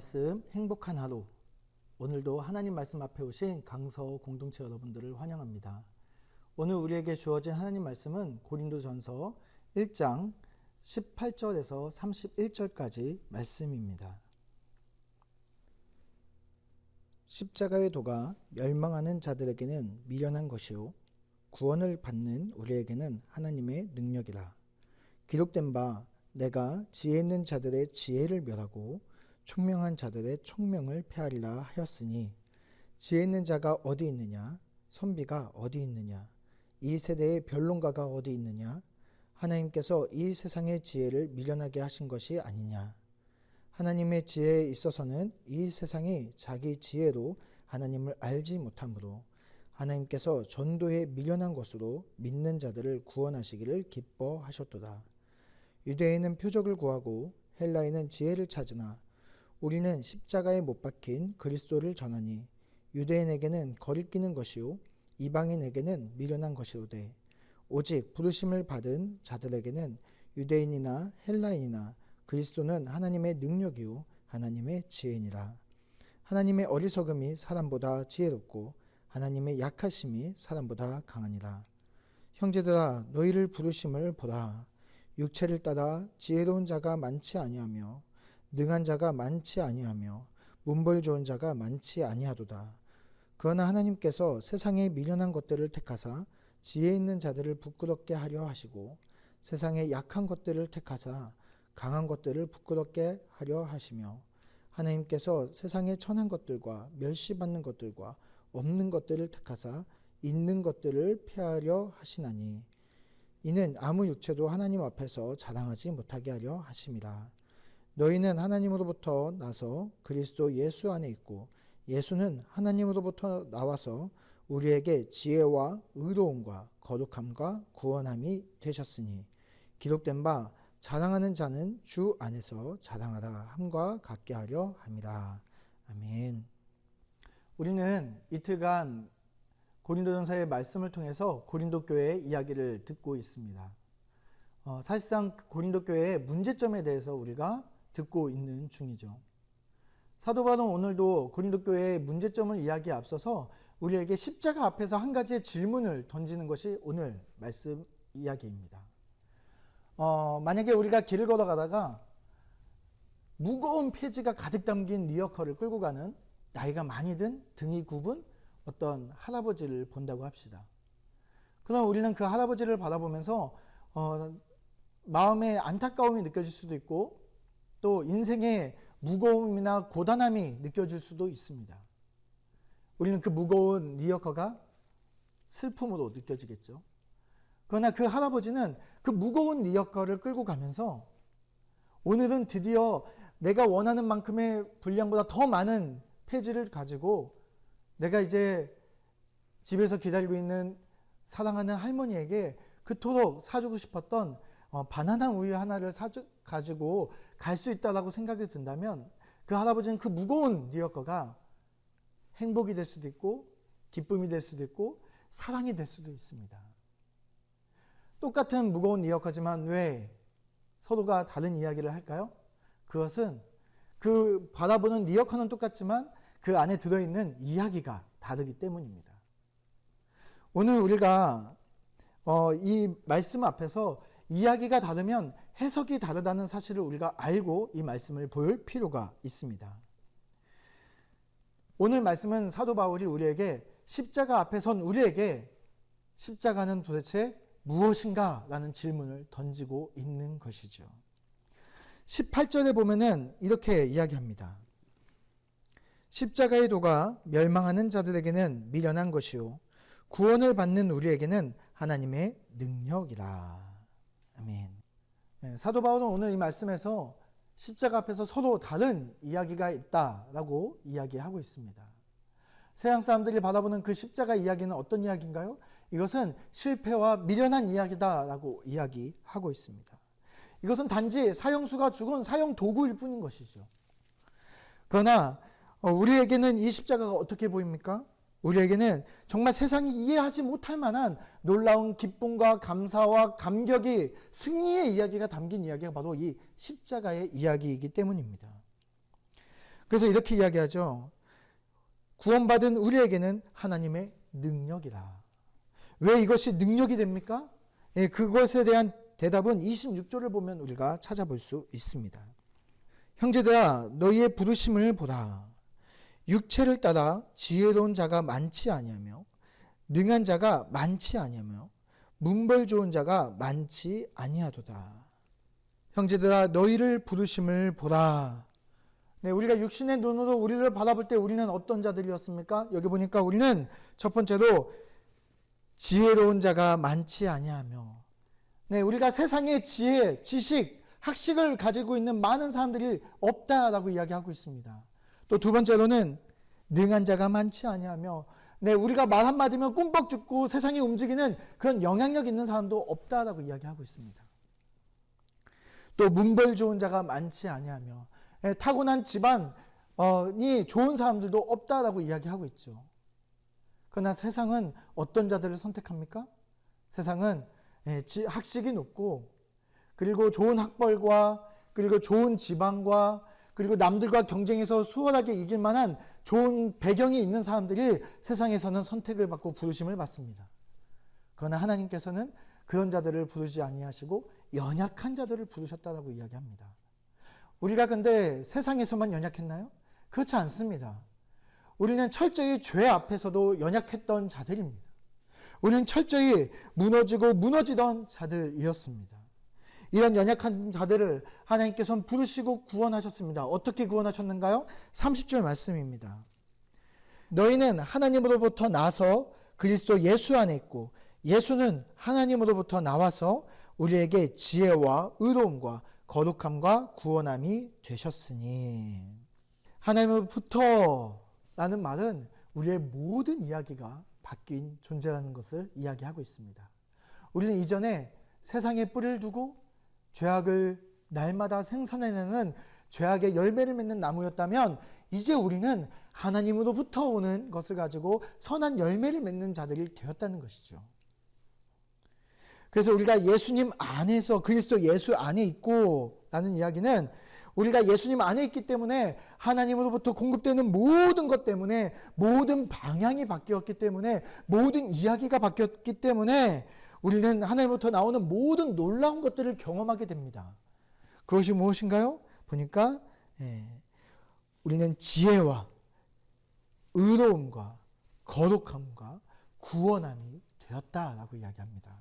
말씀 행복한 하루. 오늘도 하나님 말씀 앞에 오신 강서 공동체 여러분들을 환영합니다. 오늘 우리에게 주어진 하나님 말씀은 고린도전서 1장 18절에서 31절까지 말씀입니다. 십자가의 도가 멸망하는 자들에게는 미련한 것이요 구원을 받는 우리에게는 하나님의 능력이라. 기록된 바 내가 지혜 있는 자들의 지혜를 멸하고 총명한 자들의 총명을 폐하리라 하였으니, 지혜 있는 자가 어디 있느냐? 선비가 어디 있느냐? 이 세대의 변론가가 어디 있느냐? 하나님께서 이 세상의 지혜를 미련하게 하신 것이 아니냐? 하나님의 지혜에 있어서는 이 세상이 자기 지혜로 하나님을 알지 못하므로 하나님께서 전도에 미련한 것으로 믿는 자들을 구원하시기를 기뻐하셨도다. 유대인은 표적을 구하고 헬라인은 지혜를 찾으나 우리는 십자가에 못 박힌 그리스도를 전하니, 유대인에게는 거리끼는 것이요 이방인에게는 미련한 것이로되 오직 부르심을 받은 자들에게는 유대인이나 헬라인이나 그리스도는 하나님의 능력이요 하나님의 지혜니라. 하나님의 어리석음이 사람보다 지혜롭고 하나님의 약하심이 사람보다 강하니라. 형제들아, 너희를 부르심을 보라. 육체를 따라 지혜로운 자가 많지 아니하며 능한 자가 많지 아니하며 문벌 좋은 자가 많지 아니하도다. 그러나 하나님께서 세상의 미련한 것들을 택하사 지혜 있는 자들을 부끄럽게 하려 하시고, 세상의 약한 것들을 택하사 강한 것들을 부끄럽게 하려 하시며, 하나님께서 세상의 천한 것들과 멸시받는 것들과 없는 것들을 택하사 있는 것들을 폐하려 하시나니, 이는 아무 육체도 하나님 앞에서 자랑하지 못하게 하려 하심이라. 너희는 하나님으로부터 나서 그리스도 예수 안에 있고, 예수는 하나님으로부터 나와서 우리에게 지혜와 의로움과 거룩함과 구원함이 되셨으니, 기록된 바 자랑하는 자는 주 안에서 자랑하라 함과 같게 하려 함이라. 아멘. 우리는 이틀간 고린도전서의 말씀을 통해서 고린도 교회의 이야기를 듣고 있습니다. 사실상 고린도 교회의 문제점에 대해서 우리가 듣고 있는 중이죠. 사도 바울은 오늘도 고린도 교회의 문제점을 이야기에 앞서서 우리에게 십자가 앞에서 한 가지의 질문을 던지는 것이 오늘 말씀 이야기입니다. 만약에 우리가 길을 걸어가다가 무거운 폐지가 가득 담긴 리어커를 끌고 가는 나이가 많이 든 등이 굽은 어떤 할아버지를 본다고 합시다. 그럼 우리는 그 할아버지를 바라보면서 마음의 안타까움이 느껴질 수도 있고, 또 인생의 무거움이나 고단함이 느껴질 수도 있습니다. 우리는 그 무거운 리어커가 슬픔으로 느껴지겠죠. 그러나 그 할아버지는 그 무거운 리어커를 끌고 가면서 오늘은 드디어 내가 원하는 만큼의 분량보다 더 많은 폐지를 가지고 내가 이제 집에서 기다리고 있는 사랑하는 할머니에게 그토록 사주고 싶었던 바나나 우유 하나를 가지고 갈 수 있다라고 생각이 든다면, 그 할아버지는 그 무거운 리어커가 행복이 될 수도 있고 기쁨이 될 수도 있고 사랑이 될 수도 있습니다. 똑같은 무거운 리어커지만 왜 서로가 다른 이야기를 할까요? 그것은 그 바라보는 리어커는 똑같지만 그 안에 들어있는 이야기가 다르기 때문입니다. 오늘 우리가 이 말씀 앞에서 이야기가 다르면 해석이 다르다는 사실을 우리가 알고 이 말씀을 볼 필요가 있습니다. 오늘 말씀은 사도 바울이 우리에게 십자가 앞에 선 우리에게 십자가는 도대체 무엇인가? 라는 질문을 던지고 있는 것이죠. 18절에 보면은 이렇게 이야기합니다. 십자가의 도가 멸망하는 자들에게는 미련한 것이요 구원을 받는 우리에게는 하나님의 능력이라. 아멘. 사도 바울은 오늘 이 말씀에서 십자가 앞에서 서로 다른 이야기가 있다라고 이야기하고 있습니다. 세상 사람들이 바라보는 그 십자가 이야기는 어떤 이야기인가요? 이것은 실패와 미련한 이야기다라고 이야기하고 있습니다. 이것은 단지 사형수가 죽은 사형 도구일 뿐인 것이죠. 그러나 우리에게는 이 십자가가 어떻게 보입니까? 우리에게는 정말 세상이 이해하지 못할 만한 놀라운 기쁨과 감사와 감격이, 승리의 이야기가 담긴 이야기가 바로 이 십자가의 이야기이기 때문입니다. 그래서 이렇게 이야기하죠. 구원받은 우리에게는 하나님의 능력이라. 왜 이것이 능력이 됩니까? 예, 그것에 대한 대답은 26절을 보면 우리가 찾아볼 수 있습니다. 형제들아 너희의 부르심을 보라. 육체를 따라 지혜로운 자가 많지 아니하며 능한 자가 많지 아니하며 문벌 좋은 자가 많지 아니하도다. 형제들아 너희를 부르심을 보라. 네, 우리가 육신의 눈으로 우리를 바라볼 때 우리는 어떤 자들이었습니까? 여기 보니까 우리는 첫 번째로 지혜로운 자가 많지 아니하며, 네, 우리가 세상의 지혜, 지식, 학식을 가지고 있는 많은 사람들이 없다라고 이야기하고 있습니다. 또 두 번째로는 능한 자가 많지 아니하며, 네, 우리가 말 한마디면 꿈뻑 죽고 세상이 움직이는 그런 영향력 있는 사람도 없다라고 이야기하고 있습니다. 또 문벌 좋은 자가 많지 아니하며, 네, 타고난 집안이 좋은 사람들도 없다라고 이야기하고 있죠. 그러나 세상은 어떤 자들을 선택합니까? 세상은 학식이 높고, 그리고 좋은 학벌과, 그리고 좋은 지방과, 그리고 남들과 경쟁해서 수월하게 이길 만한 좋은 배경이 있는 사람들이 세상에서는 선택을 받고 부르심을 받습니다. 그러나 하나님께서는 그런 자들을 부르지 아니하시고 연약한 자들을 부르셨다라고 이야기합니다. 우리가 근데 세상에서만 연약했나요? 그렇지 않습니다. 우리는 철저히 죄 앞에서도 연약했던 자들입니다. 우리는 철저히 무너지고 무너지던 자들이었습니다. 이런 연약한 자들을 하나님께서는 부르시고 구원하셨습니다. 어떻게 구원하셨는가요? 30절 말씀입니다. 너희는 하나님으로부터 나서 그리스도 예수 안에 있고 예수는 하나님으로부터 나와서 우리에게 지혜와 의로움과 거룩함과 구원함이 되셨으니. 하나님으로부터 라는 말은 우리의 모든 이야기가 바뀐 존재라는 것을 이야기하고 있습니다. 우리는 이전에 세상에 뿌리를 두고 죄악을 날마다 생산해내는 죄악의 열매를 맺는 나무였다면 이제 우리는 하나님으로부터 오는 것을 가지고 선한 열매를 맺는 자들이 되었다는 것이죠. 그래서 우리가 예수님 안에서 그리스도 예수 안에 있고 라는 이야기는 우리가 예수님 안에 있기 때문에 하나님으로부터 공급되는 모든 것 때문에 모든 방향이 바뀌었기 때문에 모든 이야기가 바뀌었기 때문에 우리는 하나님으로부터 나오는 모든 놀라운 것들을 경험하게 됩니다. 그것이 무엇인가요? 보니까 우리는 지혜와 의로움과 거룩함과 구원함이 되었다라고 이야기합니다.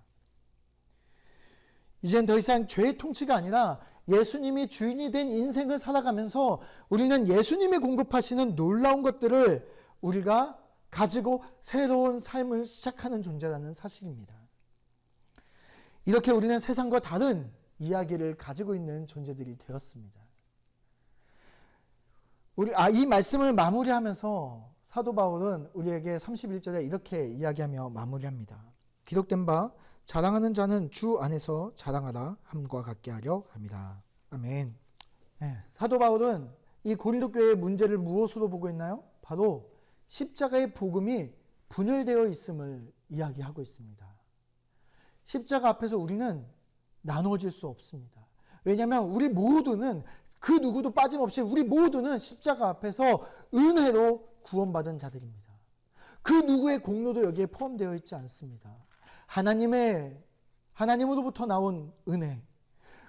이젠 더 이상 죄의 통치가 아니라 예수님이 주인이 된 인생을 살아가면서 우리는 예수님이 공급하시는 놀라운 것들을 우리가 가지고 새로운 삶을 시작하는 존재라는 사실입니다. 이렇게 우리는 세상과 다른 이야기를 가지고 있는 존재들이 되었습니다. 이 말씀을 마무리하면서 사도 바울은 우리에게 31절에 이렇게 이야기하며 마무리합니다. 기록된 바 자랑하는 자는 주 안에서 자랑하라 함과 같게 하려 합니다. 아멘. 네, 사도 바울은 이 고린도 교회의 문제를 무엇으로 보고 있나요? 바로 십자가의 복음이 분열되어 있음을 이야기하고 있습니다. 십자가 앞에서 우리는 나누어질 수 없습니다. 왜냐하면 우리 모두는 그 누구도 빠짐없이 우리 모두는 십자가 앞에서 은혜로 구원받은 자들입니다. 그 누구의 공로도 여기에 포함되어 있지 않습니다. 하나님으로부터 나온 은혜,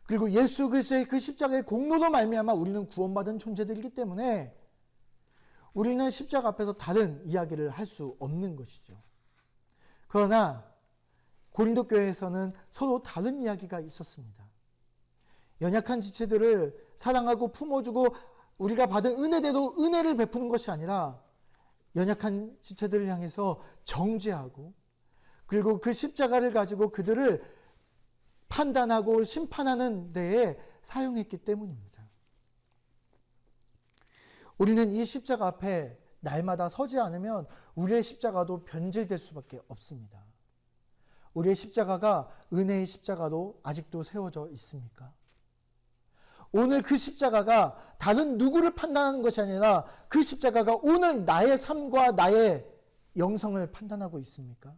그리고 예수 그리스도의 그 십자가의 공로로 말미암아 우리는 구원받은 존재들이기 때문에 우리는 십자가 앞에서 다른 이야기를 할 수 없는 것이죠. 그러나 고린도 교회에서는 서로 다른 이야기가 있었습니다. 연약한 지체들을 사랑하고 품어주고 우리가 받은 은혜대로 은혜를 베푸는 것이 아니라 연약한 지체들을 향해서 정죄하고 그리고 그 십자가를 가지고 그들을 판단하고 심판하는 데에 사용했기 때문입니다. 우리는 이 십자가 앞에 날마다 서지 않으면 우리의 십자가도 변질될 수밖에 없습니다. 우리의 십자가가 은혜의 십자가로 아직도 세워져 있습니까? 오늘 그 십자가가 다른 누구를 판단하는 것이 아니라 그 십자가가 오늘 나의 삶과 나의 영성을 판단하고 있습니까?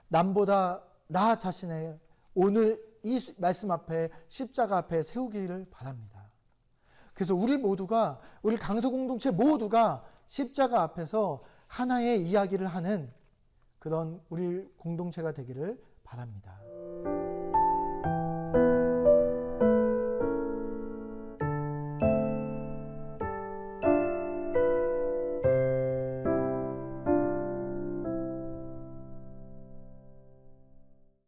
남보다 나 자신을 오늘 이 말씀 앞에 십자가 앞에 세우기를 바랍니다. 그래서 우리 강서 공동체 모두가 십자가 앞에서 하나의 이야기를 하는 그런 우리 공동체가 되기를 바랍니다.